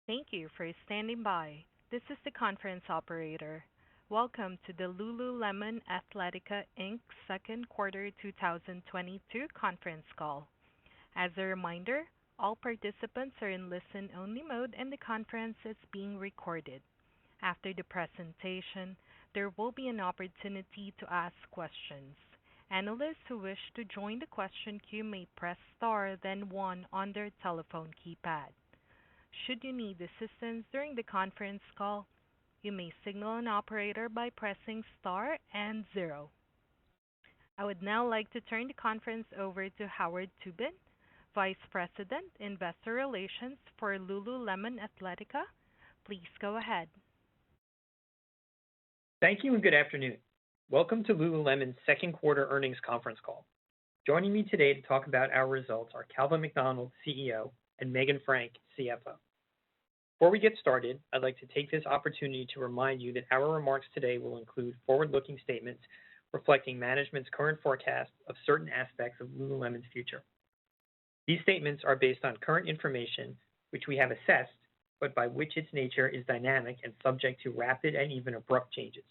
Thank you for standing by. This is the conference operator. Welcome to the Lululemon Athletica Inc. second quarter 2022 conference call. As a reminder, all participants are in listen-only mode and the conference is being recorded. After the presentation, there will be an opportunity to ask questions. Analysts who wish to join the question queue may press star then one on their telephone keypad. Should you need assistance during the conference call, you may signal an operator by pressing star and zero. I would now like to turn the conference over to Howard Tubin, Vice President, Investor Relations for Lululemon Athletica. Please go ahead. Thank you and good afternoon. Welcome to Lululemon's second quarter earnings conference call. Joining me today to talk about our results are Calvin McDonald, CEO, and Megan Frank, CFO. Before we get started, I'd like to take this opportunity to remind you that our remarks today will include forward-looking statements reflecting management's current forecast of certain aspects of Lululemon's future. These statements are based on current information which we have assessed, but by which its nature is dynamic and subject to rapid and even abrupt changes.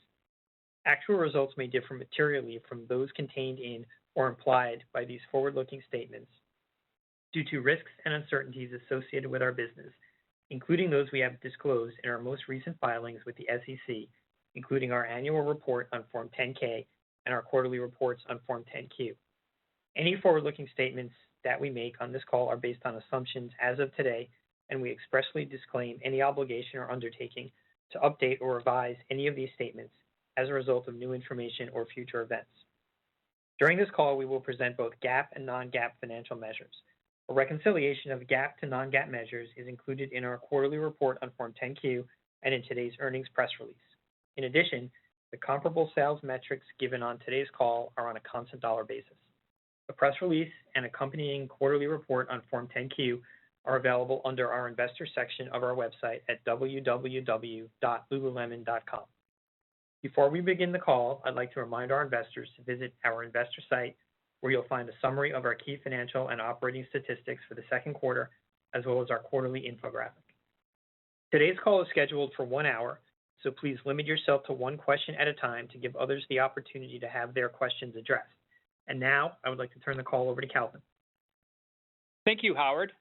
Actual results may differ materially from those contained in or implied by these forward-looking statements due to risks and uncertainties associated with our business, including those we have disclosed in our most recent filings with the SEC, including our annual report on Form 10-K and our quarterly reports on Form 10-Q. Any forward-looking statements that we make on this call are based on assumptions as of today, and we expressly disclaim any obligation or undertaking to update or revise any of these statements as a result of new information or future events. During this call, we will present both GAAP and non-GAAP financial measures. A reconciliation of GAAP to non-GAAP measures is included in our quarterly report on Form 10-Q and in today's earnings press release. In addition, the comparable sales metrics given on today's call are on a constant dollar basis. The press release and accompanying quarterly report on Form 10-Q are available under our investor section of our website at www.lululemon.com. Before we begin the call, I'd like to remind our investors to visit our investor site where you'll find a summary of our key financial and operating statistics for the second quarter, as well as our quarterly infographic. Today's call is scheduled for 1 hour, so please limit yourself to one question at a time to give others the opportunity to have their questions addressed. And now, I would like to turn the call over to Calvin. Thank you, Howard.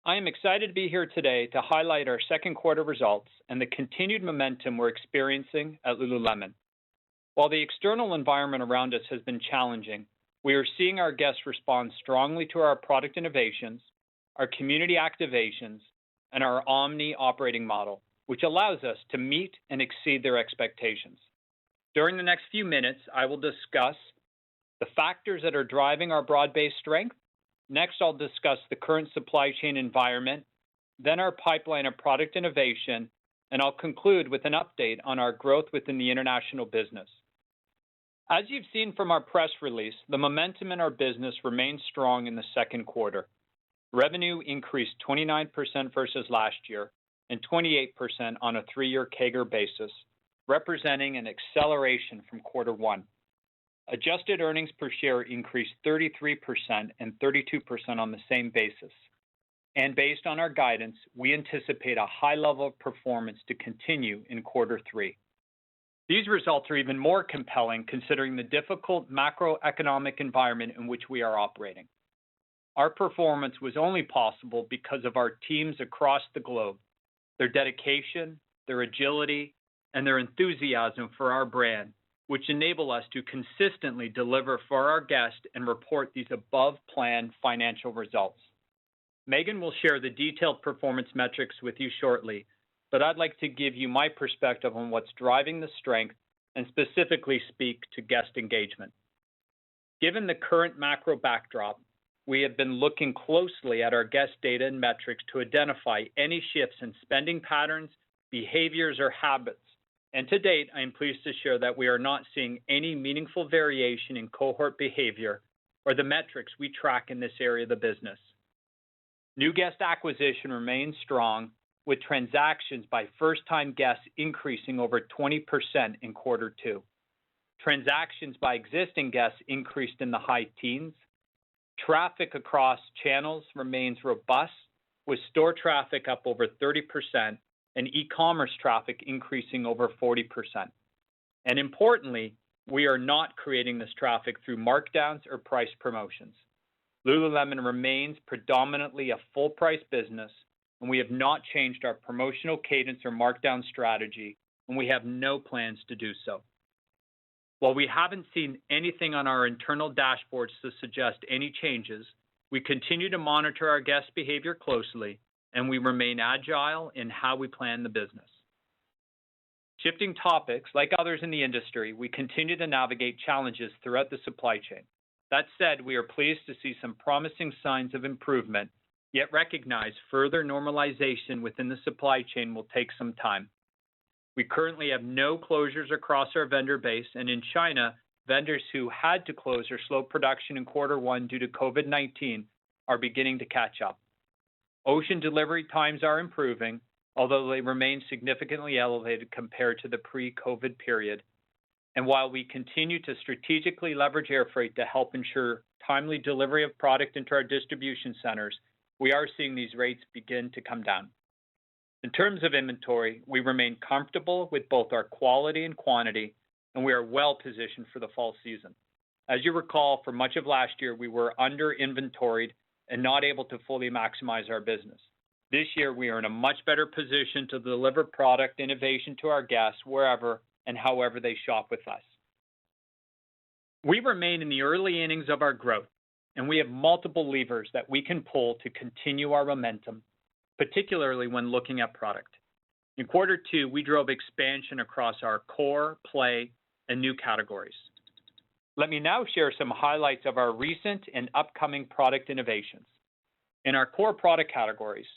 I am excited to be here today to highlight our second quarter results and the continued momentum we're experiencing at Lululemon. While the external environment around us has been challenging, we are seeing our guests respond strongly to our product innovations, our community activations, and our omni operating model, which allows us to meet and exceed their expectations. During the next few minutes, I will discuss the factors that are driving our broad-based strength. Next, I'll discuss the current supply chain environment, then our pipeline of product innovation, and I'll conclude with an update on our growth within the international business. As you've seen from our press release, the momentum in our business remains strong in the second quarter. Revenue increased 29% versus last year and 28% on a 3-year CAGR basis, representing an acceleration from quarter one. Adjusted earnings per share increased 33% and 32% on the same basis. And based on our guidance, we anticipate a high level of performance to continue in quarter three. These results are even more compelling considering the difficult macroeconomic environment in which we are operating. Our performance was only possible because of our teams across the globe, their dedication, their agility, and their enthusiasm for our brand, which enable us to consistently deliver for our guests and report these above-plan financial results. Megan will share the detailed performance metrics with you shortly, but I'd like to give you my perspective on what's driving the strength and specifically speak to guest engagement. Given the current macro backdrop, we have been looking closely at our guest data and metrics to identify any shifts in spending patterns, behaviors, or habits. And to date, I am pleased to share that we are not seeing any meaningful variation in cohort behavior or the metrics we track in this area of the business. New guest acquisition remains strong, with transactions by first-time guests increasing over 20% in quarter two. Transactions by existing guests increased in the high teens. Traffic across channels remains robust, with store traffic up over 30% and e-commerce traffic increasing over 40%. And importantly, we are not creating this traffic through markdowns or price promotions. Lululemon remains predominantly a full-price business, and we have not changed our promotional cadence or markdown strategy, and we have no plans to do so. While we haven't seen anything on our internal dashboards to suggest any changes, we continue to monitor our guest behavior closely, and we remain agile in how we plan the business. Shifting topics, like others in the industry, we continue to navigate challenges throughout the supply chain. That said, we are pleased to see some promising signs of improvement, yet recognize further normalization within the supply chain will take some time. We currently have no closures across our vendor base, and in China, vendors who had to close or slow production in Q1 due to COVID-19 are beginning to catch up. Ocean delivery times are improving, although they remain significantly elevated compared to the pre-COVID period. And while we continue to strategically leverage air freight to help ensure timely delivery of product into our distribution centers, we are seeing these rates begin to come down. In terms of inventory, we remain comfortable with both our quality and quantity, and we are well positioned for the fall season. As you recall, for much of last year, we were under inventoried and not able to fully maximize our business. This year, we are in a much better position to deliver product innovation to our guests wherever and however they shop with us. We remain in the early innings of our growth, and we have multiple levers that we can pull to continue our momentum, particularly when looking at product. In Q2, we drove expansion across our core, play, and new categories. Let me now share some highlights of our recent and upcoming product innovations. In our core product categories,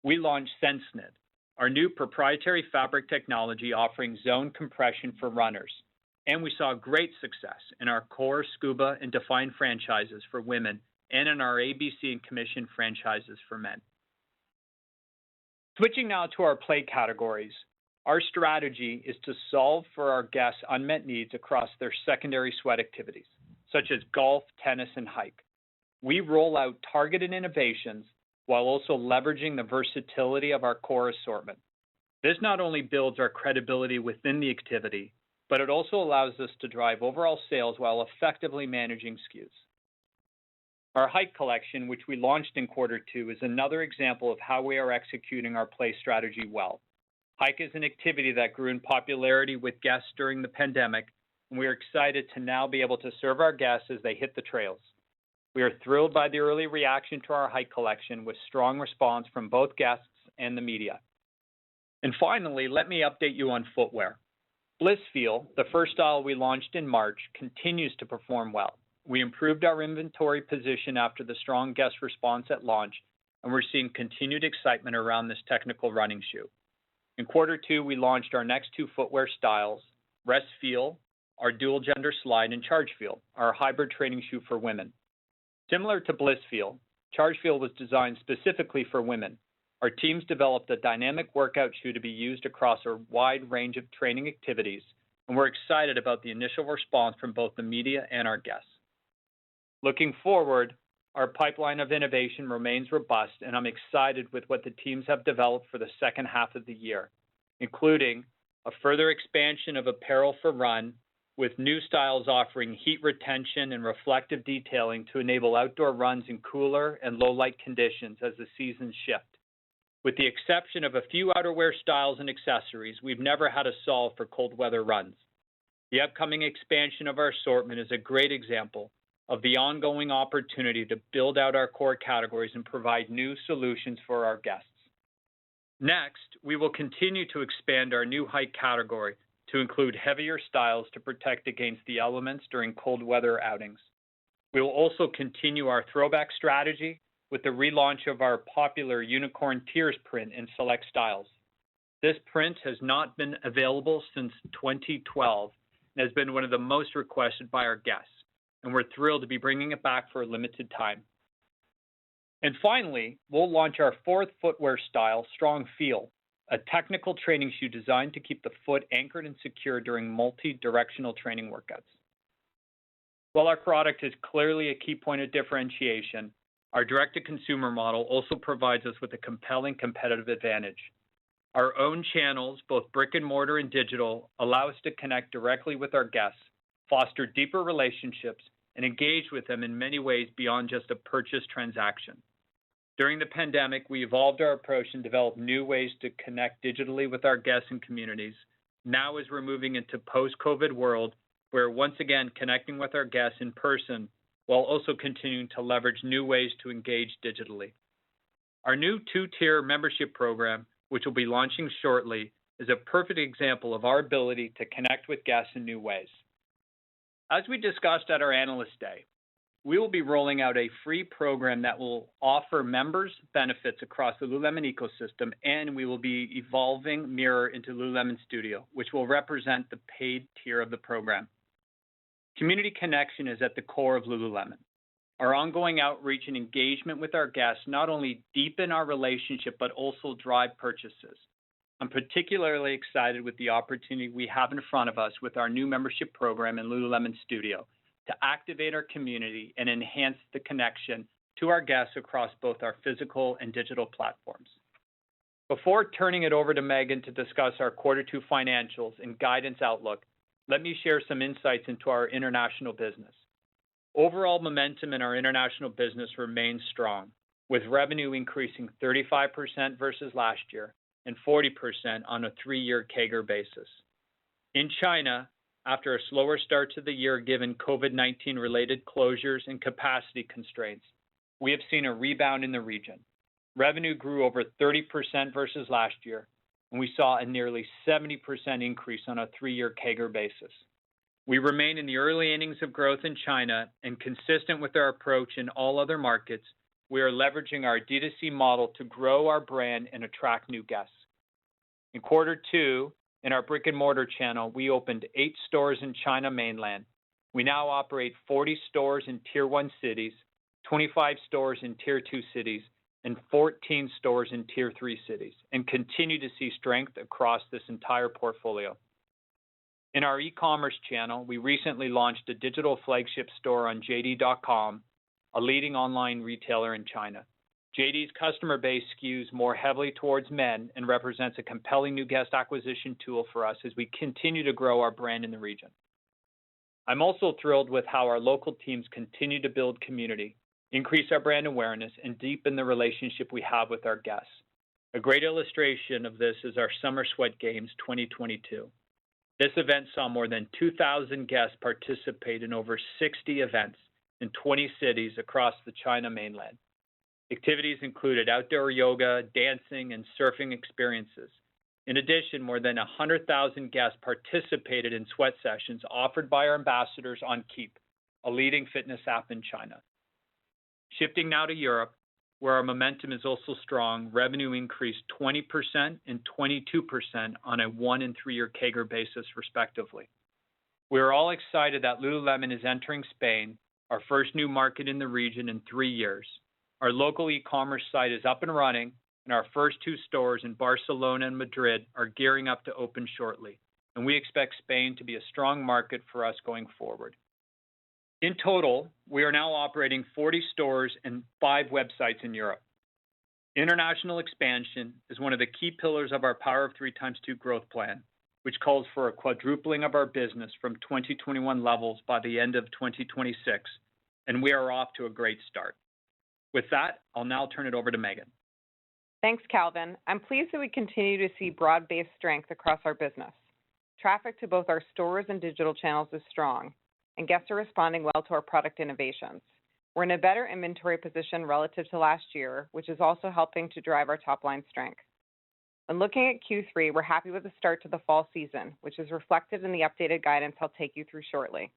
we launched SenseKnit, our new proprietary fabric technology offering zone compression for runners, and we saw great success in our core Scuba and Define franchises for women and in our ABC and Commission franchises for men. Switching now to our play categories, our strategy is to solve for our guests' unmet needs across their secondary sweat activities, such as golf, tennis, and hike. We roll out targeted innovations while also leveraging the versatility of our core assortment. This not only builds our credibility within the activity, but it also allows us to drive overall sales while effectively managing SKUs. Our hike collection, which we launched in Q2, is another example of how we are executing our play strategy well. Hike is an activity that grew in popularity with guests during the pandemic, and we are excited to now be able to serve our guests as they hit the trails. We are thrilled by the early reaction to our hike collection with strong response from both guests and the media. And finally, let me update you on footwear. Blissfeel, the first style we launched in March, continues to perform well. We improved our inventory position after the strong guest response at launch, and we're seeing continued excitement around this technical running shoe. In Q2, we launched our next two footwear styles, Restfeel, our dual gender slide, and Chargefeel, our hybrid training shoe for women. Similar to Blissfeel, Chargefeel was designed specifically for women. Our teams developed a dynamic workout shoe to be used across a wide range of training activities, and we're excited about the initial response from both the media and our guests. Looking forward, our pipeline of innovation remains robust, and I'm excited with what the teams have developed for the second half of the year, including a further expansion of apparel for run, with new styles offering heat retention and reflective detailing to enable outdoor runs in cooler and low-light conditions as the seasons shift. With the exception of a few outerwear styles and accessories, we've never had a solve for cold weather runs. The upcoming expansion of our assortment is a great example of the ongoing opportunity to build out our core categories and provide new solutions for our guests. Next, we will continue to expand our new hike category to include heavier styles to protect against the elements during cold weather outings. We will also continue our throwback strategy with the relaunch of our popular Unicorn Tears print in select styles. This print has not been available since 2012 and has been one of the most requested by our guests, and we're thrilled to be bringing it back for a limited time. And finally, we'll launch our fourth footwear style, Strong Feel, a technical training shoe designed to keep the foot anchored and secure during multi-directional training workouts. While our product is clearly a key point of differentiation, Our direct-to-consumer model also provides us with a compelling competitive advantage. Our own channels, both brick and mortar and digital, allow us to connect directly with our guests, foster deeper relationships, and engage with them in many ways beyond just a purchase transaction. During the pandemic, we evolved our approach and developed new ways to connect digitally with our guests and communities. Now, as we're moving into post-COVID world, we're once again connecting with our guests in person while also continuing to leverage new ways to engage digitally. Our new two-tier membership program, which will be launching shortly, is a perfect example of our ability to connect with guests in new ways. As we discussed at our Analyst Day, we will be rolling out a free program that will offer members benefits across the Lululemon ecosystem, and we will be evolving Mirror into Lululemon Studio, which will represent the paid tier of the program. Community connection is at the core of Lululemon. Our ongoing outreach and engagement with our guests not only deepen our relationship, but also drive purchases. I'm particularly excited with the opportunity we have in front of us with our new membership program in Lululemon Studio to activate our community and enhance the connection to our guests across both our physical and digital platforms. Before turning it over to Megan to discuss our Q2 financials and guidance outlook, let me share some insights into our international business. Overall momentum in our international business remains strong, with revenue increasing 35% versus last year and 40% on a 3-year CAGR basis. In China, after a slower start to the year given COVID-19 related closures and capacity constraints, we have seen a rebound in the region. Revenue grew over 30% versus last year, and we saw a nearly 70% increase on a 3-year CAGR basis. We remain in the early innings of growth in China, and consistent with our approach in all other markets, we are leveraging our D2C model to grow our brand and attract new guests. In Q2, in our brick and mortar channel, we opened 8 stores in China mainland. We now operate 40 stores in Tier 1 cities, 25 stores in Tier 2 cities, and 14 stores in Tier 3 cities, and continue to see strength across this entire portfolio. In our e-commerce channel, we recently launched a digital flagship store on JD.com, a leading online retailer in China. JD's customer base skews more heavily towards men and represents a compelling new guest acquisition tool for us as we continue to grow our brand in the region. I'm also thrilled with how our local teams continue to build community, increase our brand awareness, and deepen the relationship we have with our guests. A great illustration of this is our Summer Sweat Games 2022. This event saw more than 2,000 guests participate in over 60 events in 20 cities across the China mainland. Activities included outdoor yoga, dancing, and surfing experiences. In addition, more than 100,000 guests participated in sweat sessions offered by our ambassadors on Keep, a leading fitness app in China. Shifting now to Europe, where our momentum is also strong, revenue increased 20% and 22% on a 1- and 3-year CAGR basis, respectively. We are all excited that Lululemon is entering Spain, our first new market in the region in 3 years. Our local e-commerce site is up and running, and our first 2 stores in Barcelona and Madrid are gearing up to open shortly, and we expect Spain to be a strong market for us going forward. In total, we are now operating 40 stores and 5 websites in Europe. International expansion is one of the key pillars of our Power of 3x2 growth plan, which calls for a quadrupling of our business from 2021 levels by the end of 2026, and we are off to a great start. With that, I'll now turn it over to Megan. Thanks, Calvin. I'm pleased that we continue to see broad-based strength across our business. Traffic to both our stores and digital channels is strong, and guests are responding well to our product innovations. We're in a better inventory position relative to last year, which is also helping to drive our top-line strength. When looking at Q3, we're happy with the start to the fall season, which is reflected in the updated guidance I'll take you through shortly.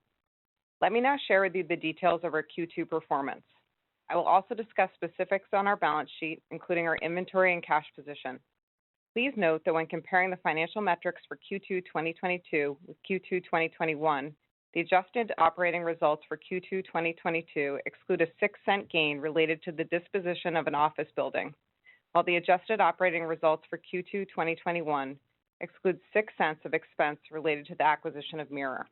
Let me now share with you the details of our Q2 performance. I will also discuss specifics on our balance sheet, including our inventory and cash position. Please note that when comparing the financial metrics for Q2 2022 with Q2 2021, the adjusted operating results for Q2 2022 exclude a 6-cent gain related to the disposition of an office building, while the adjusted operating results for Q2 2021 exclude 6 cents of expense related to the acquisition of Mirror.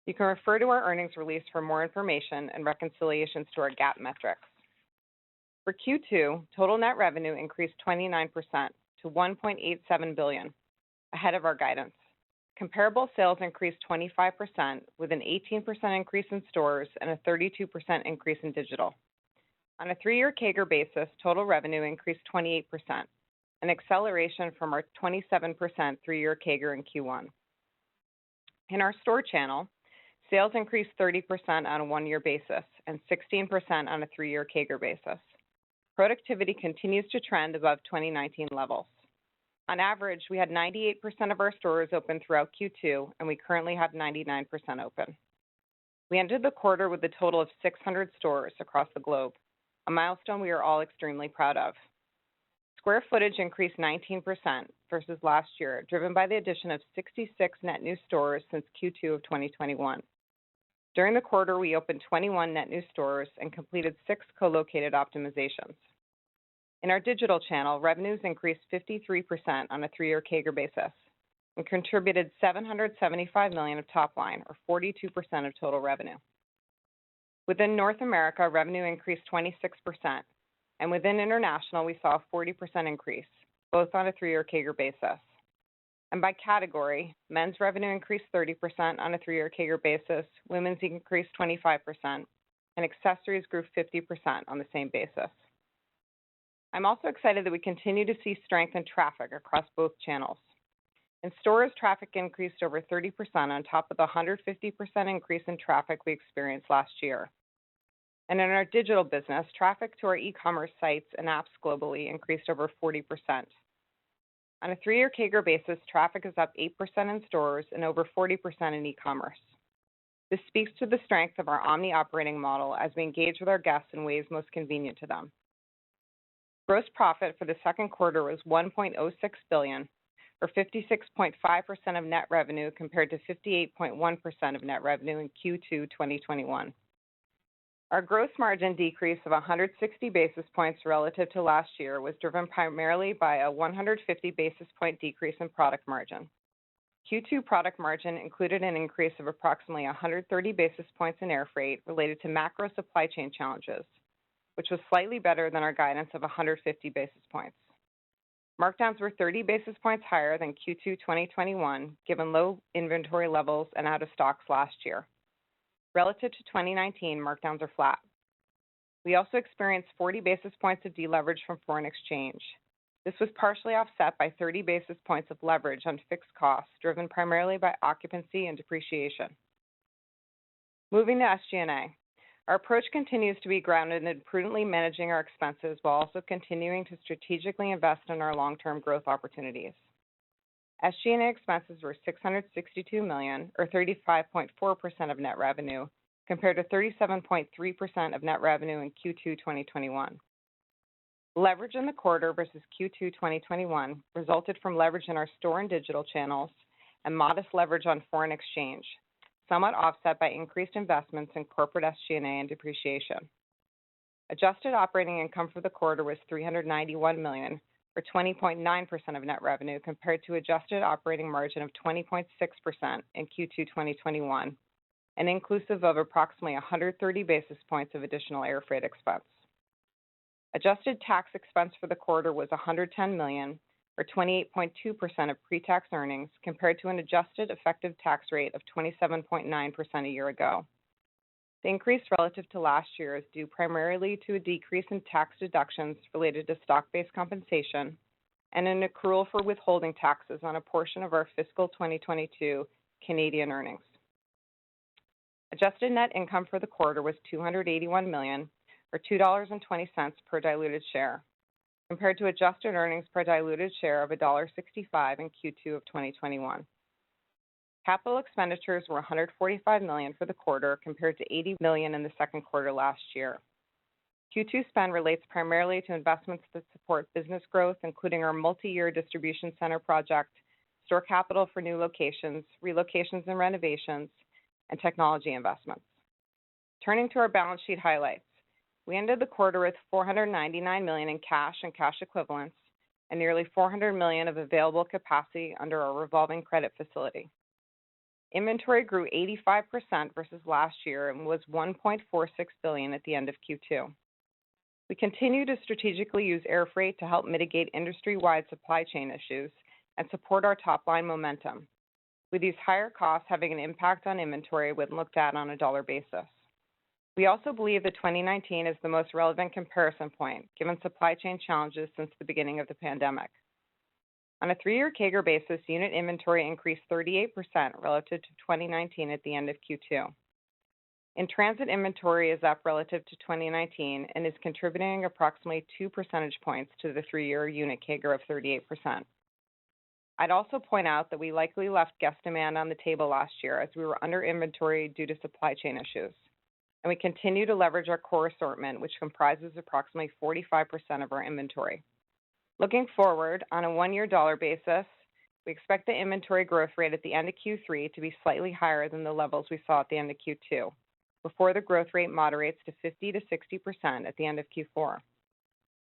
You can refer to our earnings release for more information and reconciliations to our GAAP metrics. For Q2, total net revenue increased 29% to $1.87 billion, ahead of our guidance. Comparable sales increased 25%, with an 18% increase in stores and a 32% increase in digital. On a 3-year CAGR basis, total revenue increased 28%, an acceleration from our 27% 3-year CAGR in Q1. In our store channel, sales increased 30% on a 1-year basis and 16% on a 3-year CAGR basis. Productivity continues to trend above 2019 levels. On average, we had 98% of our stores open throughout Q2, and we currently have 99% open. We ended the quarter with a total of 600 stores across the globe, a milestone we are all extremely proud of. Square footage increased 19% versus last year, driven by the addition of 66 net new stores since Q2 of 2021. During the quarter, we opened 21 net new stores and completed 6 co-located optimizations. In our digital channel, revenues increased 53% on a 3-year CAGR basis and contributed $775 million of top line, or 42% of total revenue. Within North America, revenue increased 26%, and within international, we saw a 40% increase, both on a 3-year CAGR basis. And by category, men's revenue increased 30% on a 3-year CAGR basis, women's increased 25%, and accessories grew 50% on the same basis. I'm also excited that we continue to see strength in traffic across both channels. In stores, traffic increased over 30% on top of the 150% increase in traffic we experienced last year. And in our digital business, traffic to our e-commerce sites and apps globally increased over 40%. On a 3-year CAGR basis, traffic is up 8% in stores and over 40% in e-commerce. This speaks to the strength of our omni operating model as we engage with our guests in ways most convenient to them. Gross profit for the second quarter was $1.06 billion, or 56.5% of net revenue compared to 58.1% of net revenue in Q2 2021. Our gross margin decrease of 160 basis points relative to last year was driven primarily by a 150 basis point decrease in product margin. Q2 product margin included an increase of approximately 130 basis points in air freight related to macro supply chain challenges, which was slightly better than our guidance of 150 basis points. Markdowns were 30 basis points higher than Q2 2021, given low inventory levels and out of stocks last year. Relative to 2019, markdowns are flat. We also experienced 40 basis points of deleverage from foreign exchange. This was partially offset by 30 basis points of leverage on fixed costs, driven primarily by occupancy and depreciation. Moving to SG&A. Our approach continues to be grounded in prudently managing our expenses while also continuing to strategically invest in our long-term growth opportunities. SG&A expenses were $662 million, or 35.4% of net revenue, compared to 37.3% of net revenue in Q2 2021. Leverage in the quarter versus Q2 2021 resulted from leverage in our store and digital channels and modest leverage on foreign exchange, somewhat offset by increased investments in corporate SG&A and depreciation. Adjusted operating income for the quarter was $391 million, or 20.9% of net revenue, compared to adjusted operating margin of 20.6% in Q2 2021, and inclusive of approximately 130 basis points of additional air freight expense. Adjusted tax expense for the quarter was $110 million, or 28.2% of pre-tax earnings, compared to an adjusted effective tax rate of 27.9% a year ago. The increase relative to last year is due primarily to a decrease in tax deductions related to stock-based compensation and an accrual for withholding taxes on a portion of our fiscal 2022 Canadian earnings. Adjusted net income for the quarter was $281 million, or $2.20 per diluted share, compared to adjusted earnings per diluted share of $1.65 in Q2 of 2021. Capital expenditures were $145 million for the quarter compared to $80 million in the second quarter last year. Q2 spend relates primarily to investments that support business growth, including our multi-year distribution center project, store capital for new locations, relocations and renovations, and technology investments. Turning to our balance sheet highlights. We ended the quarter with $499 million in cash and cash equivalents and nearly $400 million of available capacity under our revolving credit facility. Inventory grew 85% versus last year and was $1.46 billion at the end of Q2. We continue to strategically use air freight to help mitigate industry-wide supply chain issues and support our top-line momentum, with these higher costs having an impact on inventory when looked at on a dollar basis. We also believe that 2019 is the most relevant comparison point, given supply chain challenges since the beginning of the pandemic. On a 3-year CAGR basis, unit inventory increased 38% relative to 2019 at the end of Q2. In-transit inventory is up relative to 2019 and is contributing approximately 2 percentage points to the 3-year unit CAGR of 38%. I'd also point out that we likely left guest demand on the table last year as we were under inventory due to supply chain issues. And we continue to leverage our core assortment, which comprises approximately 45% of our inventory. Looking forward, on a 1-year dollar basis, we expect the inventory growth rate at the end of Q3 to be slightly higher than the levels we saw at the end of Q2, before the growth rate moderates to 50 to 60% at the end of Q4.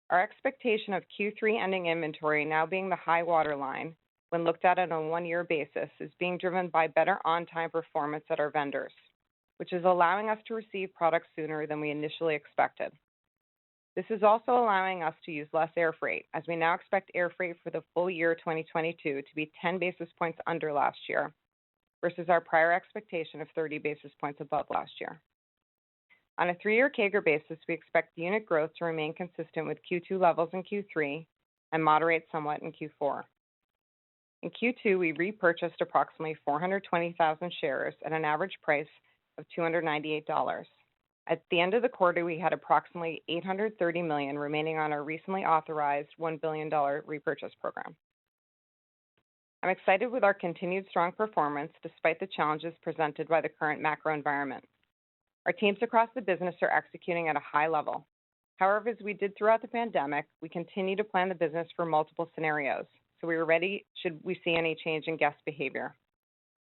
Our expectation of Q3 ending inventory now being the high water line when looked at on a 1-year basis is being driven by better on-time performance at our vendors, which is allowing us to receive products sooner than we initially expected. This is also allowing us to use less air freight, as we now expect air freight for the full year 2022 to be 10 basis points under last year, versus our prior expectation of 30 basis points above last year. On a 3-year CAGR basis, we expect unit growth to remain consistent with Q2 levels in Q3 and moderate somewhat in Q4. In Q2, we repurchased approximately 420,000 shares at an average price of $298. At the end of the quarter, we had approximately $830 million remaining on our recently authorized $1 billion repurchase program. I'm excited with our continued strong performance despite the challenges presented by the current macro environment. Our teams across the business are executing at a high level. However, as we did throughout the pandemic, we continue to plan the business for multiple scenarios, so we are ready should we see any change in guest behavior.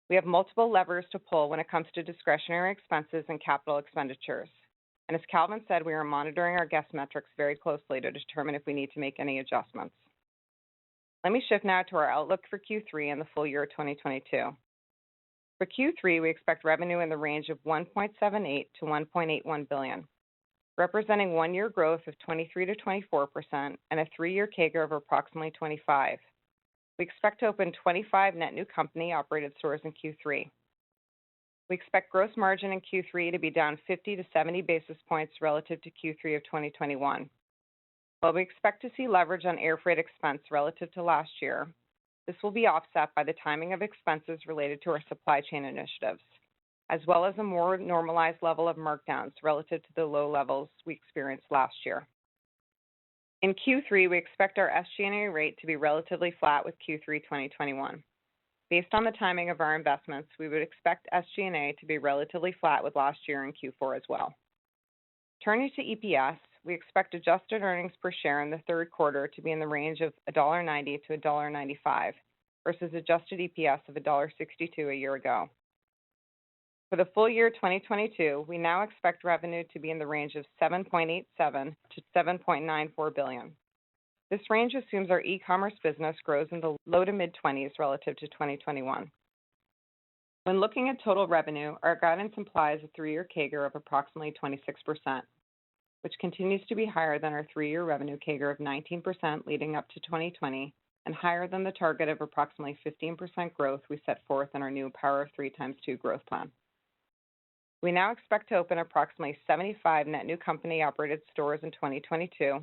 We have multiple levers to pull when it comes to discretionary expenses and capital expenditures. And as Calvin said, we are monitoring our guest metrics very closely to determine if we need to make any adjustments. Let me shift now to our outlook for Q3 and the full year 2022. For Q3, we expect revenue in the range of $1.78 to $1.81 billion, representing 1-year growth of 23 to 24% and a 3-year CAGR of approximately 25%. We expect to open 25 net new company-operated stores in Q3. We expect gross margin in Q3 to be down 50 to 70 basis points relative to Q3 of 2021. While we expect to see leverage on air freight expense relative to last year, this will be offset by the timing of expenses related to our supply chain initiatives, as well as a more normalized level of markdowns relative to the low levels we experienced last year. In Q3, we expect our SG&A rate to be relatively flat with Q3 2021. Based on the timing of our investments, we would expect SG&A to be relatively flat with last year in Q4 as well. Turning to EPS, we expect adjusted earnings per share in the third quarter to be in the range of $1.90 to $1.95 versus adjusted EPS of $1.62 a year ago. For the full year 2022, we now expect revenue to be in the range of $7.87 to $7.94 billion. This range assumes our e-commerce business grows in the low to mid-20s relative to 2021. When looking at total revenue, our guidance implies a 3-year CAGR of approximately 26%, which continues to be higher than our 3-year revenue CAGR of 19% leading up to 2020 and higher than the target of approximately 15% growth we set forth in our new Power of 3 x 2 growth plan. We now expect to open approximately 75 net new company-operated stores in 2022,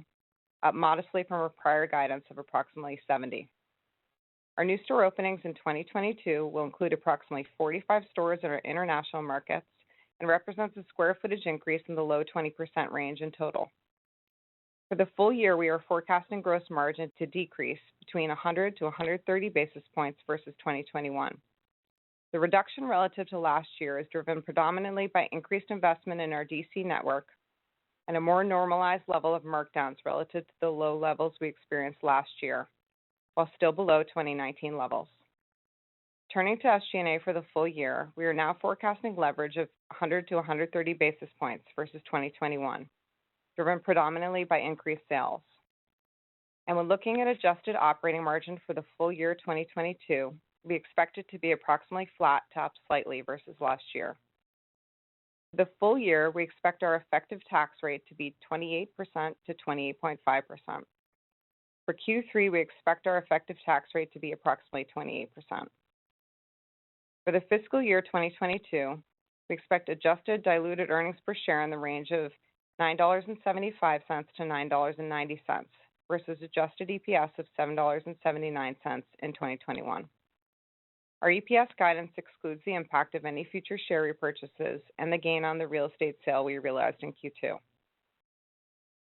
up modestly from our prior guidance of approximately 70. Our new store openings in 2022 will include approximately 45 stores in our international markets and represents a square footage increase in the low 20% range in total. For the full year, we are forecasting gross margin to decrease between 100 to 130 basis points versus 2021. The reduction relative to last year is driven predominantly by increased investment in our DC network and a more normalized level of markdowns relative to the low levels we experienced last year, while still below 2019 levels. Turning to SG&A for the full year, we are now forecasting leverage of 100 to 130 basis points versus 2021, driven predominantly by increased sales. And when looking at adjusted operating margin for the full year 2022, we expect it to be approximately flat to up slightly versus last year. For the full year, we expect our effective tax rate to be 28% to 28.5%. For Q3, we expect our effective tax rate to be approximately 28%. For the fiscal year 2022, we expect adjusted diluted earnings per share in the range of $9.75 to $9.90 versus adjusted EPS of $7.79 in 2021. Our EPS guidance excludes the impact of any future share repurchases and the gain on the real estate sale we realized in Q2.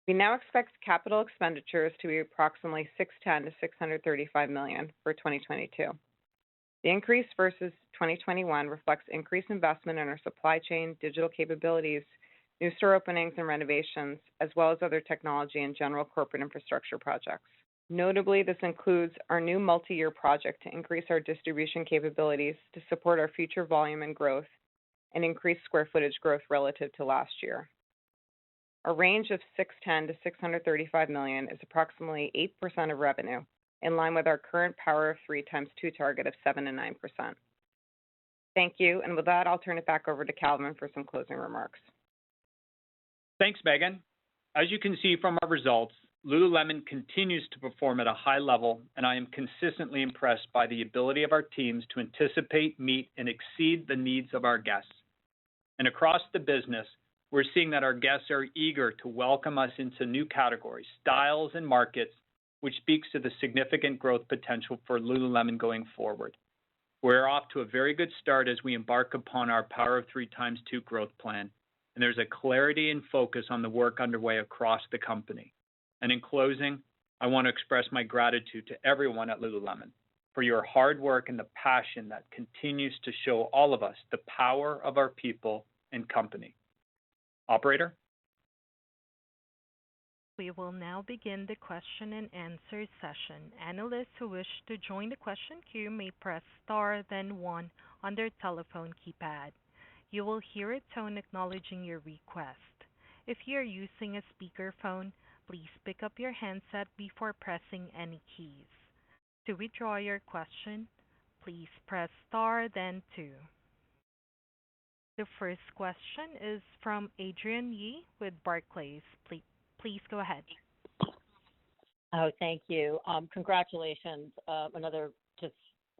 We now expect capital expenditures to be approximately $610 to $635 million for 2022. The increase versus 2021 reflects increased investment in our supply chain, digital capabilities, new store openings and renovations, as well as other technology and general corporate infrastructure projects. Notably, this includes our new multi-year project to increase our distribution capabilities to support our future volume and growth and increase square footage growth relative to last year. A range of $610 to $635 million is approximately 8% of revenue, in line with our current Power of 3 × 2 target of 7 to 9%. Thank you, and with that, I'll turn it back over to Calvin for some closing remarks. Thanks, Megan. As you can see from our results, Lululemon continues to perform at a high level, and I am consistently impressed by the ability of our teams to anticipate, meet, and exceed the needs of our guests. And across the business, we're seeing that our guests are eager to welcome us into new categories, styles, and markets, which speaks to the significant growth potential for Lululemon going forward. We're off to a very good start as we embark upon our Power of 3 × 2 growth plan, and there's a clarity and focus on the work underway across the company. And in closing, I want to express my gratitude to everyone at Lululemon for your hard work and the passion that continues to show all of us the power of our people and company. Operator? We will now begin the question and answer session. Analysts who wish to join the question queue may press star then one on their telephone keypad. You will hear a tone acknowledging your request. If you are using a speakerphone, please pick up your handset before pressing any keys. To withdraw your question, please press star then two. The first question is from Adrienne Yih with Barclays. Please go ahead. Oh, thank you. Congratulations. Another just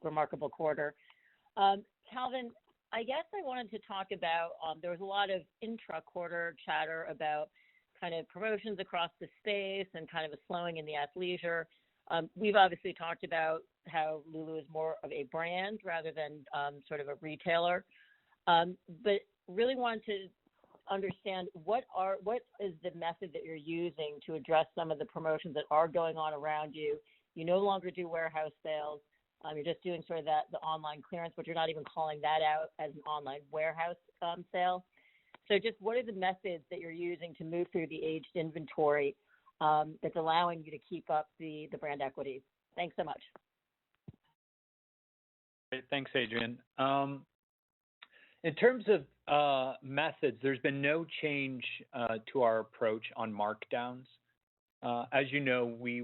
remarkable quarter. Calvin, I guess I wanted to talk about, there was a lot of intra-quarter chatter about kind of promotions across the space and kind of a slowing in the athleisure. We've obviously talked about how Lulu is more of a brand rather than sort of a retailer. But really want to understand what is the method that you're using to address some of the promotions that are going on around you. You no longer do warehouse sales. You're just doing sort of the online clearance, but you're not even calling that out as an online warehouse sale. So just what are the methods that you're using to move through the aged inventory that's allowing you to keep up the brand equities? Thanks so much. Great. Thanks, Adrienne. In terms of methods, there's been no change to our approach on markdowns. As you know, we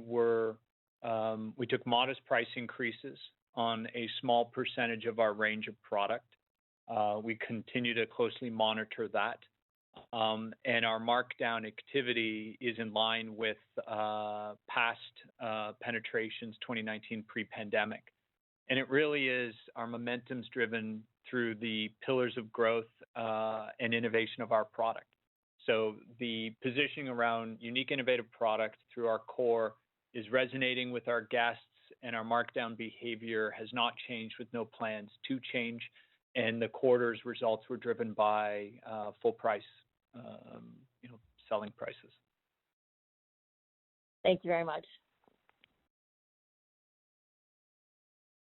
took modest price increases on a small percentage of our range of product. We continue to closely monitor that. And our markdown activity is in line with past penetrations 2019 pre-pandemic. And it really is our momentum's driven through the pillars of growth and innovation of our product. So the positioning around unique innovative product through our core is resonating with our guests, and our markdown behavior has not changed with no plans to change. And the quarter's results were driven by full price, selling prices. Thank you very much.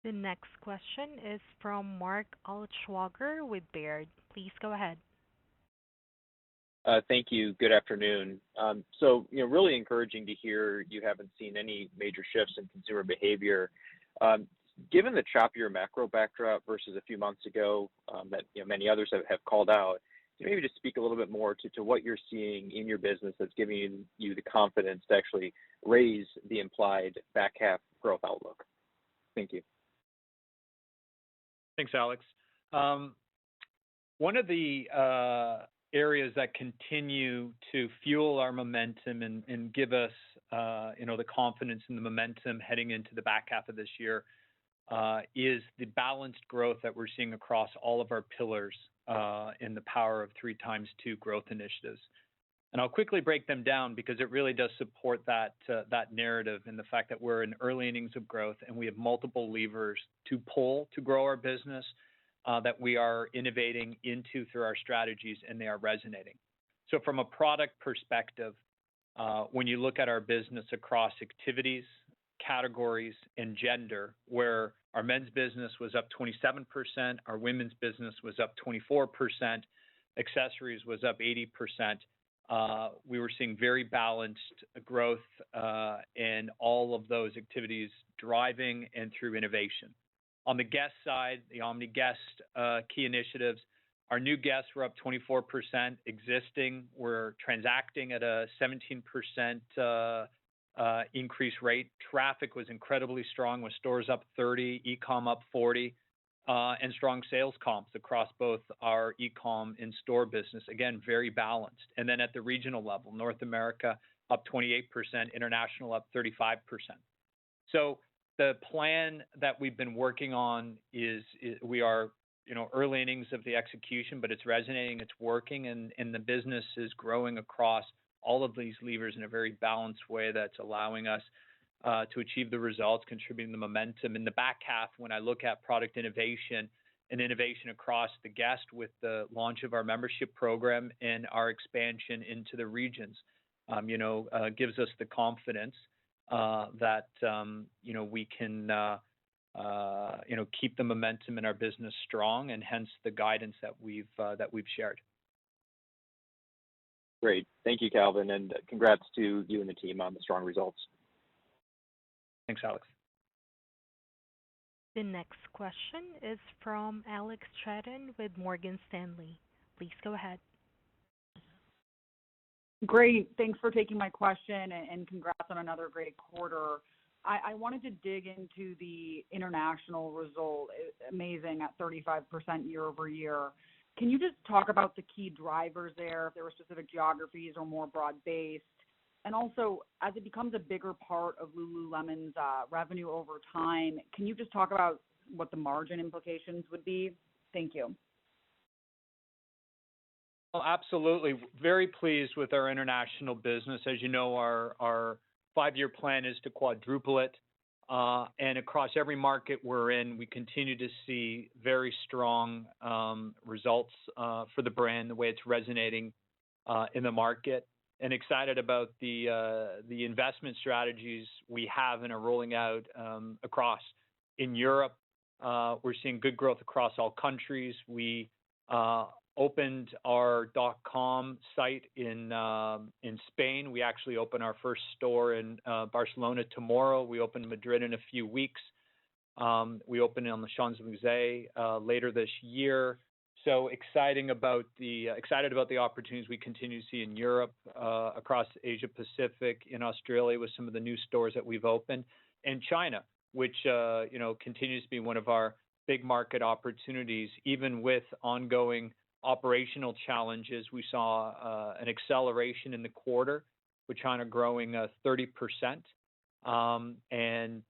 The next question is from Mark Altschwager with Baird. Please go ahead. Thank you. Good afternoon. So, really encouraging to hear you haven't seen any major shifts in consumer behavior. Given the choppier macro backdrop versus a few months ago that many others have called out, can you maybe just speak a little bit more to what you're seeing in your business that's giving you the confidence to actually raise the implied back half growth outlook? Thank you. Thanks, Alex. One of the areas that continue to fuel our momentum and give us, the confidence and the momentum heading into the back half of this year is the balanced growth that we're seeing across all of our pillars in the Power of 3x2 growth initiatives. And I'll quickly break them down because it really does support that narrative and the fact that we're in early innings of growth and we have multiple levers to pull to grow our business that we are innovating into through our strategies, and they are resonating. So from a product perspective, when you look at our business across activities, categories, and gender, where our men's business was up 27%, our women's business was up 24%, accessories was up 80%. We were seeing very balanced growth in all of those activities driving and through innovation. On the guest side, the Omni Guest key initiatives, our new guests were up 24%. Existing were transacting at a 17% increase rate. Traffic was incredibly strong with stores up 30, e-com up 40, and strong sales comps across both our e-com and store business. Again, very balanced. And then at the regional level, North America up 28%, international up 35%. So the plan that we've been working on is we are, early innings of the execution, but it's resonating, it's working, and the business is growing across all of these levers in a very balanced way that's allowing us to achieve the results, contributing the momentum. In the back half, when I look at product innovation and innovation across the guest with the launch of our membership program and our expansion into the regions, gives us the confidence that we can keep the momentum in our business strong, and hence the guidance that we've shared. Great, thank you, Calvin, and congrats to you and the team on the strong results. Thanks, Alex. The next question is from Alex Straton with Morgan Stanley. Please go ahead. Great. Thanks for taking my question, and congrats on another great quarter. I wanted to dig into the international result, amazing at 35% year over year. Can you just talk about the key drivers there, if there were specific geographies or more broad-based? And also, as it becomes a bigger part of Lululemon's revenue over time, can you just talk about what the margin implications would be? Thank you. Well, absolutely. Very pleased with our international business. As you know, our 5-year plan is to quadruple it. And across every market we're in, we continue to see very strong results for the brand, the way it's resonating in the market, and excited about the investment strategies we have and are rolling out across. In Europe, we're seeing good growth across all countries. We opened our .com site in Spain. We actually open our first store in Barcelona tomorrow. We open Madrid in a few weeks. We open on the Champs-Élysées later this year. So excited about the opportunities we continue to see in Europe, across Asia Pacific, in Australia with some of the new stores that we've opened, and China, which continues to be one of our big market opportunities. Even with ongoing operational challenges, we saw an acceleration in the quarter, with China growing 30%, and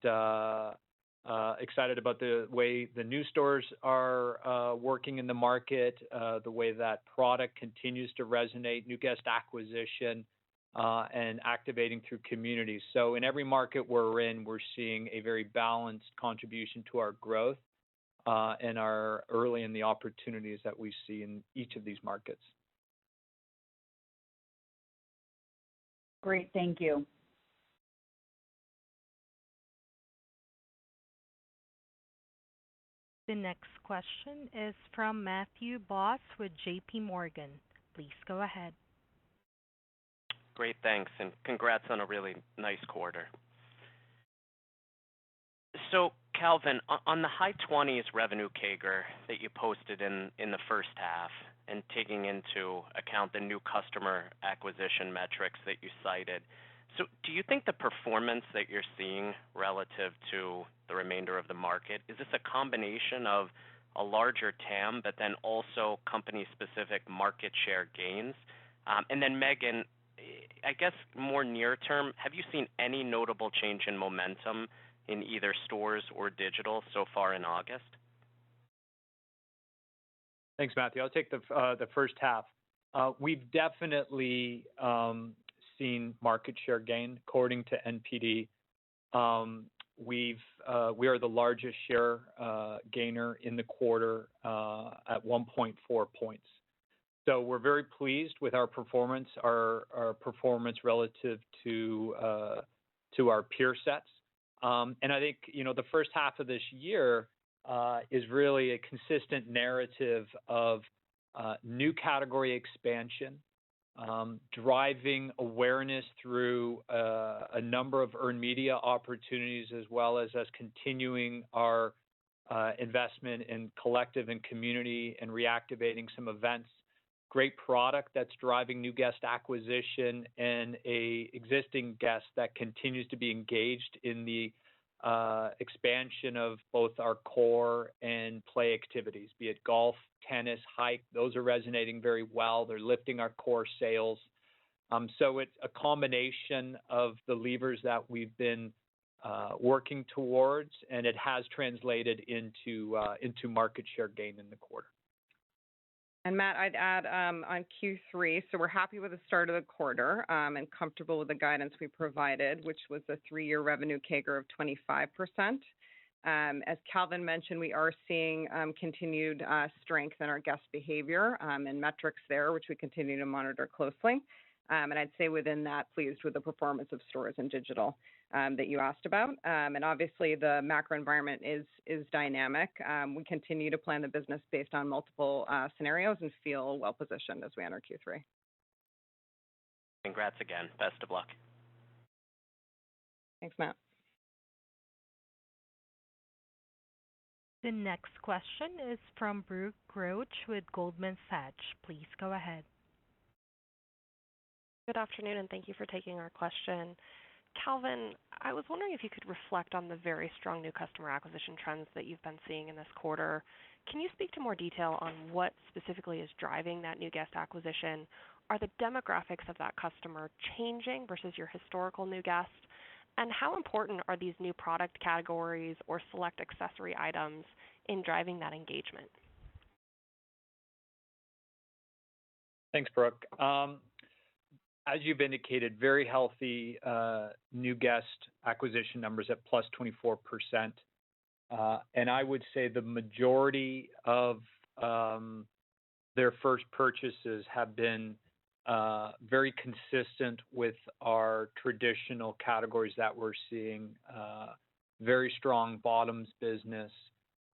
excited about the way the new stores are working in the market, the way that product continues to resonate, new guest acquisition, and activating through communities. So in every market we're in, we're seeing a very balanced contribution to our growth, and are early in the opportunities that we see in each of these markets. Great, thank you. The next question is from Matthew Boss with JP Morgan. Please go ahead. Great, thanks, and congrats on a really nice quarter. So, Calvin, on the high 20s revenue CAGR that you posted in the first half, and taking into account the new customer acquisition metrics that you cited, so do you think the performance that you're seeing relative to the remainder of the market, is this a combination of a larger TAM, but then also company-specific market share gains? And then Megan, I guess more near term, have you seen any notable change in momentum in either stores or digital so far in August? Thanks, Matthew. I'll take the first half. We've definitely seen market share gain. According to NPD, we are the largest share gainer in the quarter at 1.4 points. So we're very pleased with our performance, our performance relative to our peer sets. And I think the first half of this year is really a consistent narrative of new category expansion, driving awareness through a number of earned media opportunities, as well as us continuing our investment in collective and community and reactivating some events. Great product that's driving new guest acquisition and a existing guest that continues to be engaged in the expansion of both our core and play activities, be it golf, tennis, hike. Those are resonating very well. They're lifting our core sales. So it's a combination of the levers that we've been working towards, and it has translated into market share gain in the quarter. And Matt, I'd add on Q3, so we're happy with the start of the quarter and comfortable with the guidance we provided, which was a 3-year revenue CAGR of 25%. As Calvin mentioned, we are seeing continued strength in our guest behavior and metrics there, which we continue to monitor closely. And I'd say within that, pleased with the performance of stores and digital that you asked about. And obviously, the macro environment is dynamic. We continue to plan the business based on multiple scenarios and feel well positioned as we enter Q3. Congrats again. Best of luck. Thanks, Matt. The next question is from Brooke Roach with Goldman Sachs. Please go ahead. Good afternoon, and thank you for taking our question. Calvin, I was wondering if you could reflect on the very strong new customer acquisition trends that you've been seeing in this quarter. Can you speak to more detail on what specifically is driving that new guest acquisition? Are the demographics of that customer changing versus your historical new guest? And how important are these new product categories or select accessory items in driving that engagement? Thanks, Brooke. As you've indicated, very healthy new guest acquisition numbers at plus 24%. And I would say the majority of their first purchases have been very consistent with our traditional categories that we're seeing. Very strong bottoms business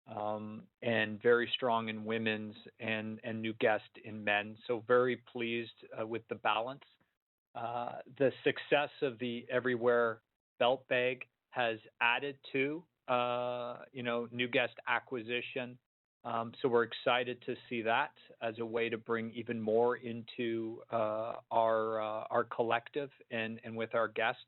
and very strong in women's and new guest in men. So very pleased with the balance. The success of the Everywhere belt bag has added to, new guest acquisition. So we're excited to see that as a way to bring even more into our collective and with our guests.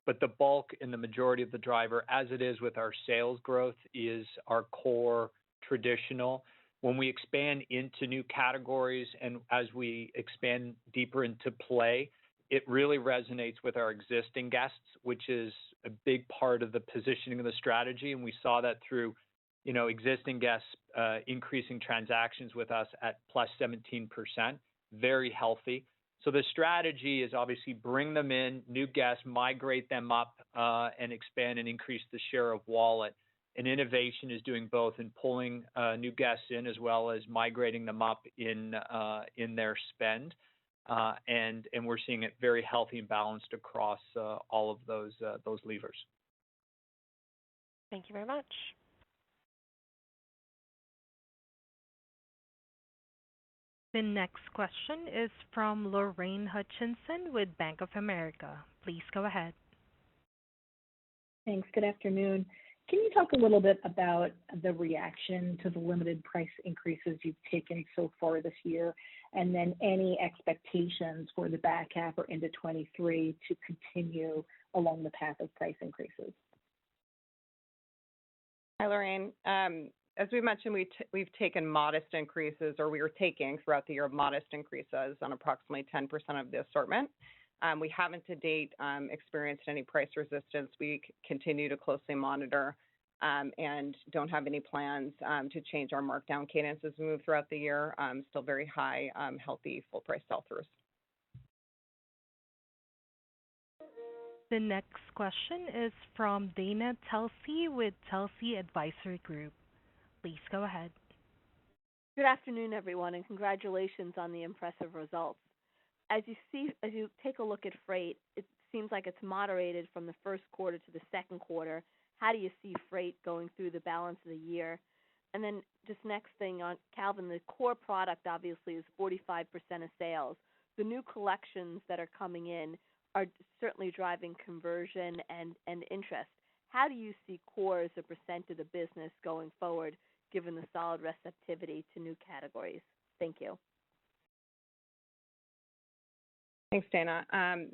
But the bulk and the majority of the driver, as it is with our sales growth, is our core traditional. When we expand into new categories and as we expand deeper into play, it really resonates with our existing guests, which is a big part of the positioning of the strategy. And we saw that through, existing guests increasing transactions with us at plus 17%, very healthy. So the strategy is obviously bring them in, new guests, migrate them up, and expand and increase the share of wallet. And innovation is doing both in pulling new guests in as well as migrating them up in their spend. And we're seeing it very healthy and balanced across all of those levers. Thank you very much. The next question is from Lorraine Hutchinson with Bank of America. Please go ahead. Thanks. Good afternoon. Can you talk a little bit about the reaction to the limited price increases you've taken so far this year, and then any expectations for the back half or into 23 to continue along the path of price increases? Hi, Lorraine. as we mentioned, we've taken modest increases, or we are taking throughout the year modest increases on approximately 10% of the assortment. We haven't to date experienced any price resistance. We continue to closely monitor and don't have any plans to change our markdown cadence as we move throughout the year. Still very high, healthy full price sell-throughs. The next question is from Dana Telsey with Telsey Advisory Group. Please go ahead. Good afternoon, everyone, and congratulations on the impressive results. As you take a look at freight, it seems like it's moderated from the first quarter to the second quarter. How do you see freight going through the balance of the year? And then just next thing on Calvin, the core product obviously is 45% of sales. The new collections that are coming in are certainly driving conversion and interest. How do you see core as a percent of the business going forward, given the solid receptivity to new categories? Thank you. Thanks, Dana.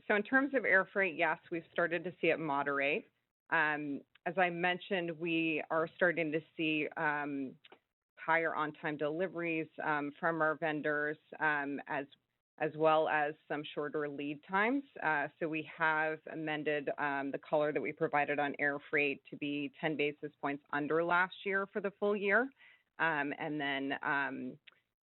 So in terms of air freight, yes, we've started to see it moderate. As I mentioned, we are starting to see higher on-time deliveries from our vendors, as well as some shorter lead times. So we have amended the color that we provided on air freight to be 10 basis points under last year for the full year. And then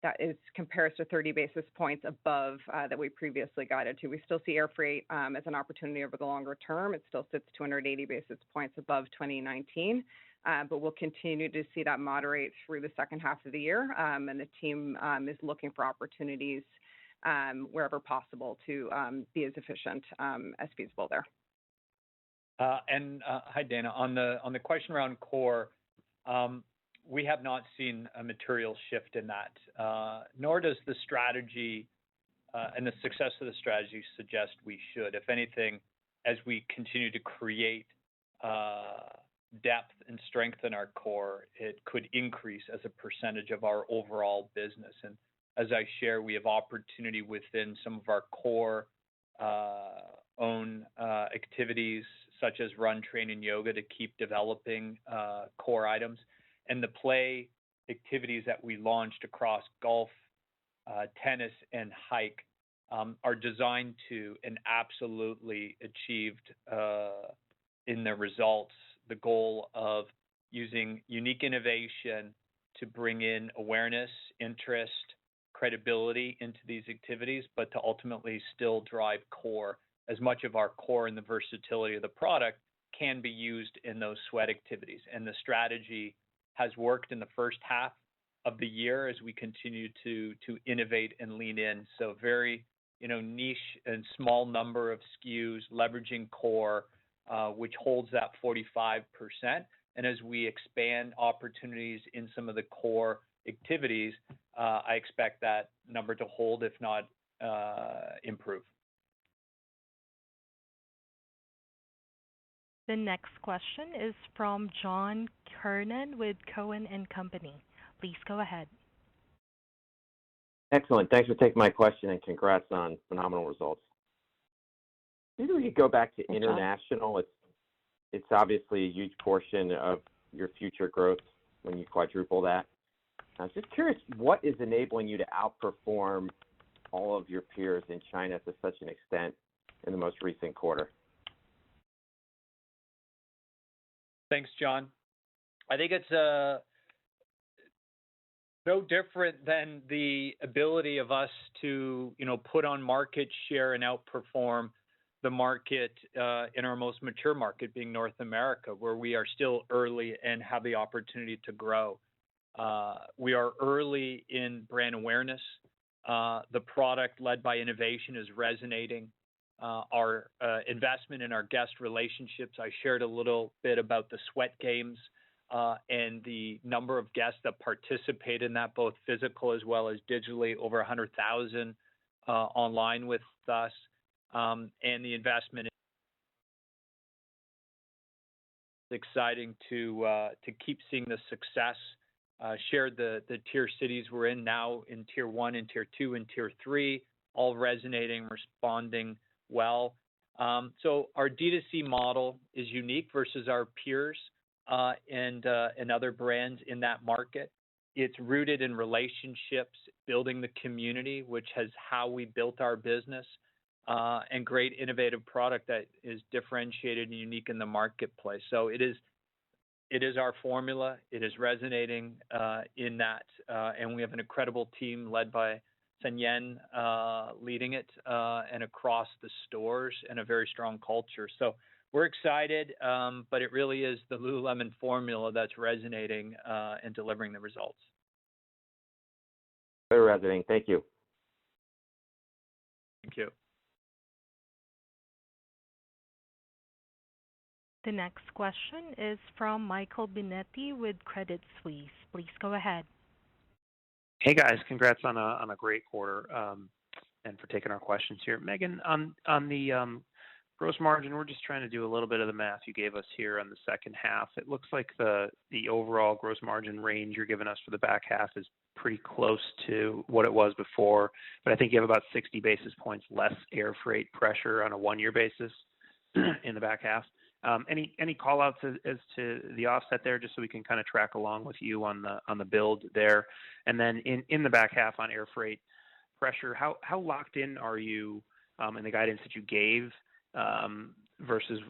that compares to 30 basis points above that we previously guided to. We still see air freight as an opportunity over the longer term. It still sits 280 basis points above 2019, but we'll continue to see that moderate through the second half of the year. And the team is looking for opportunities wherever possible to be as efficient as feasible there. Hi, Dana. On the question around core, we have not seen a material shift in that, nor does the strategy and the success of the strategy suggest we should. If anything, as we continue to create depth and strength in our core, it could increase as a percentage of our overall business. And as I share, we have opportunity within some of our core own activities, such as run, train, and yoga, to keep developing core items. And the play activities that we launched across golf, tennis, and hike are designed to and absolutely achieved in their results the goal of using unique innovation to bring in awareness, interest, credibility into these activities, but to ultimately still drive core. As much of our core and the versatility of the product can be used in those sweat activities. And the strategy has worked in the first half of the year as we continue to innovate and lean in. So very, niche and small number of SKUs, leveraging core, which holds that 45%. And as we expand opportunities in some of the core activities, I expect that number to hold, if not improve. The next question is from John Kernan with Cowen and Company. Please go ahead. Excellent. Thanks for taking my question, and congrats on phenomenal results. Maybe we could go back to international. It's obviously a huge portion of your future growth when you quadruple that. I was just curious, what is enabling you to outperform all of your peers in China to such an extent in the most recent quarter? Thanks, John. I think it's no different than the ability of us to, put on market share and outperform the market in our most mature market, being North America, where we are still early and have the opportunity to grow. We are early in brand awareness. The product led by innovation is resonating. Our investment in our guest relationships, I shared a little bit about the sweat games and the number of guests that participate in that, both physical as well as digitally, over 100,000 online with us, and the investment. It's exciting to keep seeing the success. Shared the tier cities we're in now in tier 1 and tier 2 and tier 3, all resonating, responding well. So our D2C model is unique versus our peers. and other brands in that market. It's rooted in relationships, building the community, which is how we built our business, and great innovative product that is differentiated and unique in the marketplace. So it is our formula. It is resonating in that, and we have an incredible team led by Sun Yen leading it, and across the stores, and a very strong culture. So we're excited, but it really is the Lululemon formula that's resonating and delivering the results. Very resonating. Thank you. Thank you. The next question is from Michael Binetti with Credit Suisse. Please go ahead. Hey guys, congrats on a great quarter, and for taking our questions here. Megan, on the gross margin, we're just trying to do a little bit of the math you gave us here on the second half. It looks like the overall gross margin range you're giving us for the back half is pretty close to what it was before, but I think you have about 60 basis points less air freight pressure on a one-year basis in the back half. Any call outs as to the offset there, just so we can kind of track along with you on the build there? And then in the back half on air freight pressure, how locked in are you in the guidance that you gave, versus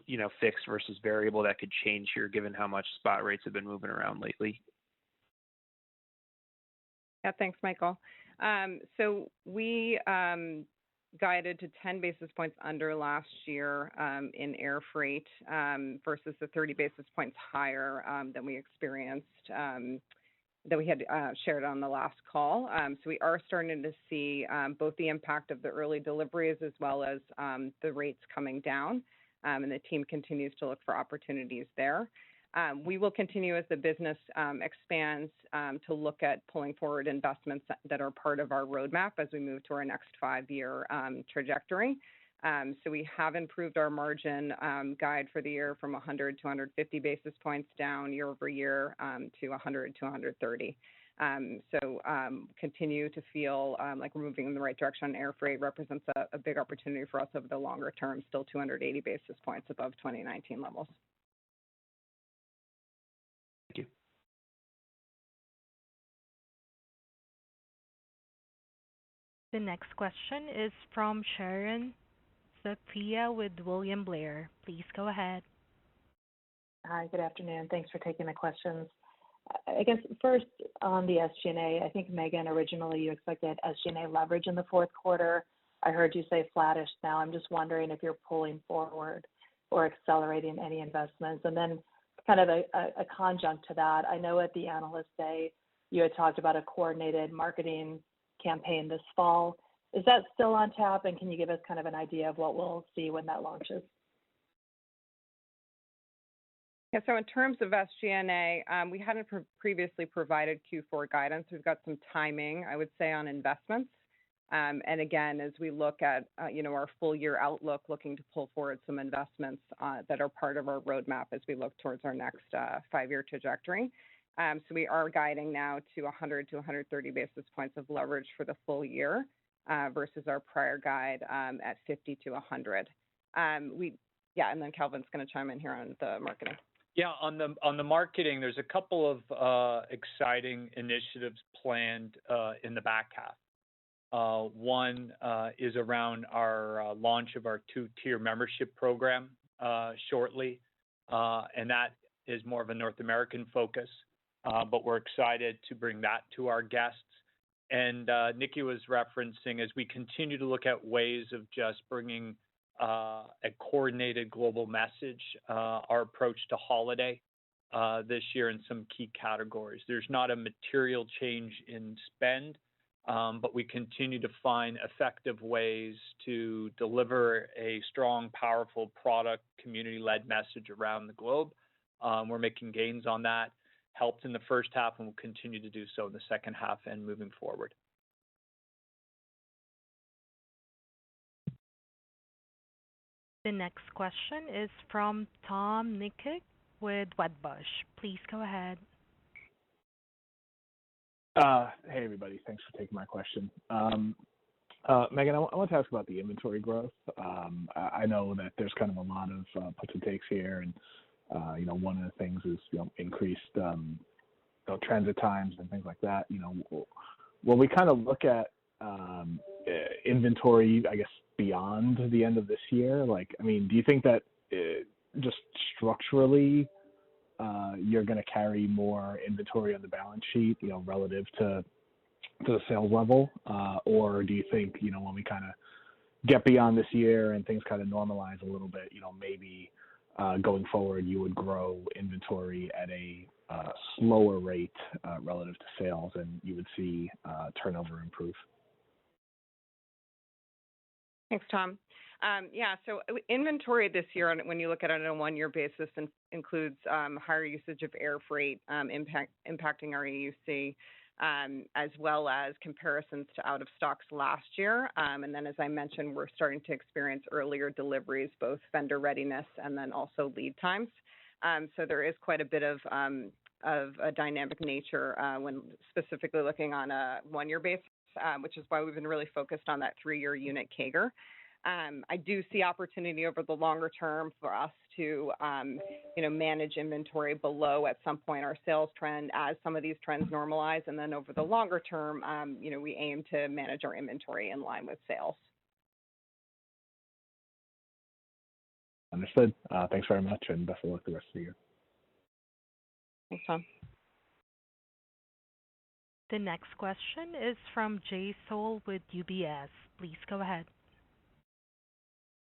fixed versus variable that could change here given how much spot rates have been moving around lately? Yeah, thanks, Michael. So we guided to 10 basis points under last year in air freight versus the 30 basis points higher than we experienced, that we had shared on the last call. So we are starting to see both the impact of the early deliveries as well as the rates coming down, and the team continues to look for opportunities there. We will continue as the business expands to look at pulling forward investments that are part of our roadmap as we move to our next 5-year trajectory. So we have improved our margin guide for the year from 100 to 150 basis points down year over year to 100 to 130. So continue to feel like we're moving in the right direction. Air freight represents a big opportunity for us over the longer term, still 280 basis points above 2019 levels. Thank you. The next question is from Sharon Zackfia with William Blair. Please go ahead. Hi, good afternoon. Thanks for taking the questions. I guess first on the SG&A, I think, Megan, originally you expected SG&A leverage in the fourth quarter. I heard you say flattish now. I'm just wondering if you're pulling forward or accelerating any investments. And then kind of a conjunct to that, I know at the Analyst Day you had talked about a coordinated marketing campaign this fall. Is that still on tap, and can you give us kind of an idea of what we'll see when that launches? Yeah, so in terms of SG&A, we hadn't previously provided Q4 guidance. We've got some timing, I would say, on investments. And again, as we look at our full year outlook, looking to pull forward some investments that are part of our roadmap as we look towards our next 5-year trajectory. So we are guiding now to 100 to 130 basis points of leverage for the full year versus our prior guide at 50 to 100. And then Calvin's going to chime in here on the marketing. Yeah, on the marketing, there's a couple of exciting initiatives planned in the back half. One is around our launch of our 2-tier membership program shortly, and that is more of a North American focus, but we're excited to bring that to our guests. And Nikki was referencing, as we continue to look at ways of just bringing a coordinated global message, our approach to holiday this year in some key categories. There's not a material change in spend, but we continue to find effective ways to deliver a strong, powerful product, community-led message around the globe. We're making gains on that, helped in the first half, and will continue to do so in the second half and moving forward. The next question is from Tom Nikic with Wedbush. Please go ahead. Hey, everybody. Thanks for taking my question. Megan, I want to ask about the inventory growth. I know that there's kind of a lot of puts and takes here, and one of the things is increased transit times and things like that. When we kind of look at inventory, I guess beyond the end of this year, do you think that just structurally you're going to carry more inventory on the balance sheet, relative to the sales level, or do you think when we kind of get beyond this year and things kind of normalize a little bit, maybe going forward you would grow inventory at a slower rate relative to sales, and you would see turnover improve? Thanks, Tom. So inventory this year, when you look at it on a one-year basis, includes higher usage of air freight impacting our AUC, as well as comparisons to out of stocks last year. And then, as I mentioned, we're starting to experience earlier deliveries, both vendor readiness and then also lead times. So there is quite a bit of a dynamic nature when specifically looking on a one-year basis, which is why we've been really focused on that 3-year unit CAGR. I do see opportunity over the longer term for us to, manage inventory below at some point our sales trend as some of these trends normalize. And then over the longer term, we aim to manage our inventory in line with sales. Understood. Thanks very much, and best of luck the rest of the year. Thanks, Tom. The next question is from Jay Sole with UBS. Please go ahead.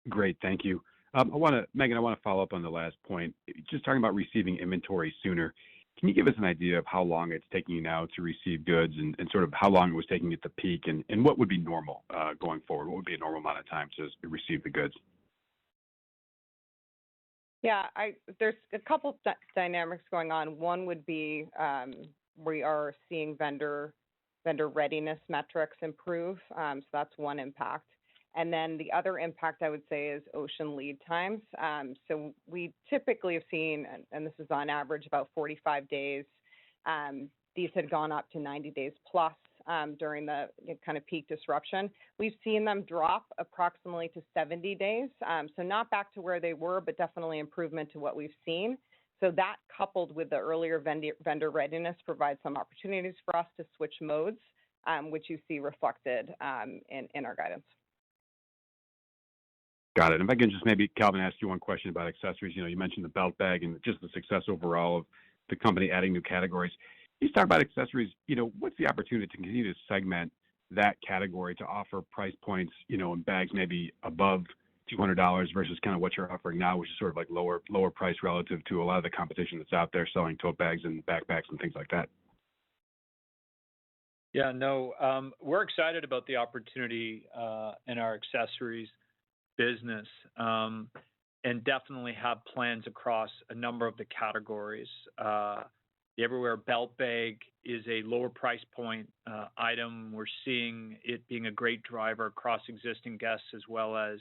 Great, thank you. Megan, I want to follow up on the last point. Just talking about receiving inventory sooner. Can you give us an idea of how long it's taking you now to receive goods, and sort of how long it was taking at the peak, and what would be normal going forward? What would be a normal amount of time to receive the goods? Yeah, there's a couple dynamics going on. One would be we are seeing vendor readiness metrics improve, so that's one impact. And then the other impact I would say is ocean lead times. So we typically have seen, and this is on average about 45 days, these had gone up to 90 days plus during the kind of peak disruption. We've seen them drop approximately to 70 days. So not back to where they were, but definitely improvement to what we've seen. So that, coupled with the earlier vendor readiness, provides some opportunities for us to switch modes, which you see reflected in our guidance. Got it. If I can just maybe, Calvin, ask you one question about accessories. You mentioned the belt bag and just the success overall of the company adding new categories. You talk about accessories. What's the opportunity to continue to segment that category to offer price points, in bags maybe above $200 versus kind of what you're offering now, which is sort of like lower price relative to a lot of the competition that's out there selling tote bags and backpacks and things like that? Yeah, no, we're excited about the opportunity in our accessories business, and definitely have plans across a number of the categories. The Everywhere Belt Bag is a lower price point item. We're seeing it being a great driver across existing guests as well as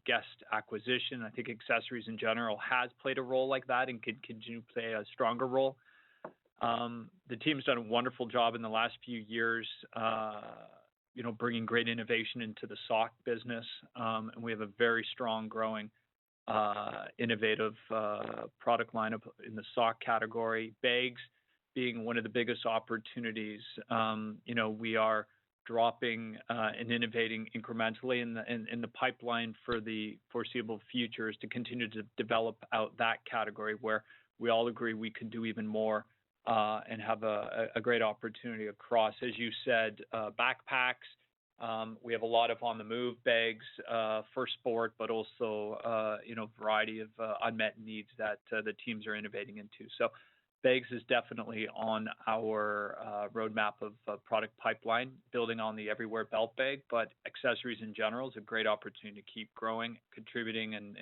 guest acquisition. I think accessories in general has played a role like that and could continue to play a stronger role. The team's done a wonderful job in the last few years, bringing great innovation into the sock business, and we have a very strong, growing, innovative product lineup in the sock category. Bags being one of the biggest opportunities. We are dropping and innovating incrementally in the pipeline for the foreseeable future is to continue to develop out that category where we all agree we could do even more and have a great opportunity across, as you said, backpacks. We have a lot of on-the-move bags for sport, but also, variety of unmet needs that the teams are innovating into. So bags is definitely on our roadmap of product pipeline, building on the Everywhere Belt Bag, but accessories in general is a great opportunity to keep growing, contributing, and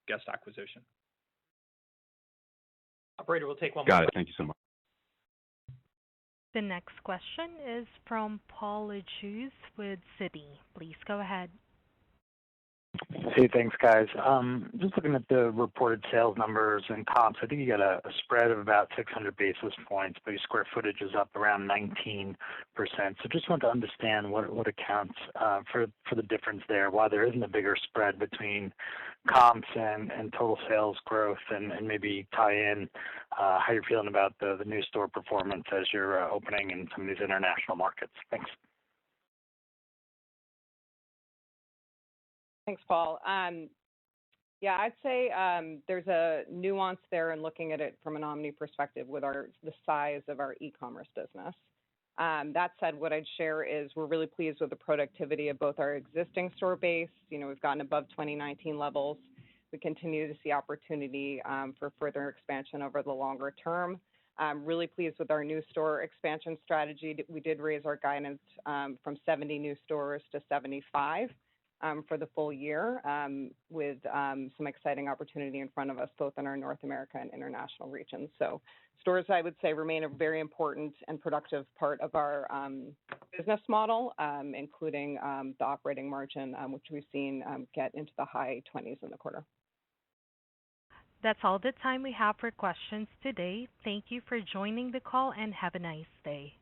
guest acquisition. Operator, we'll take one more. Got it. Thank you so much. The next question is from Paul Lejuez with Citi. Please go ahead. Hey, thanks, guys. Just looking at the reported sales numbers and comps, I think you got a spread of about 600 basis points, but your square footage is up around 19%. So just want to understand what accounts for the difference there, why there isn't a bigger spread between comps and total sales growth, and maybe tie in how you're feeling about the new store performance as you're opening in some of these international markets. Thanks. Thanks, Paul. Yeah, I'd say there's a nuance there in looking at it from an omni perspective with the size of our e-commerce business. That said, what I'd share is we're really pleased with the productivity of both our existing store base. We've gotten above 2019 levels. We continue to see opportunity for further expansion over the longer term. I'm really pleased with our new store expansion strategy. We did raise our guidance from 70 new stores to 75. For the full year, with some exciting opportunity in front of us, both in our North America and international regions. So stores, I would say, remain a very important and productive part of our business model, including the operating margin, which we've seen get into the high 20s in the quarter. That's all the time we have for questions today. Thank you for joining the call and have a nice day.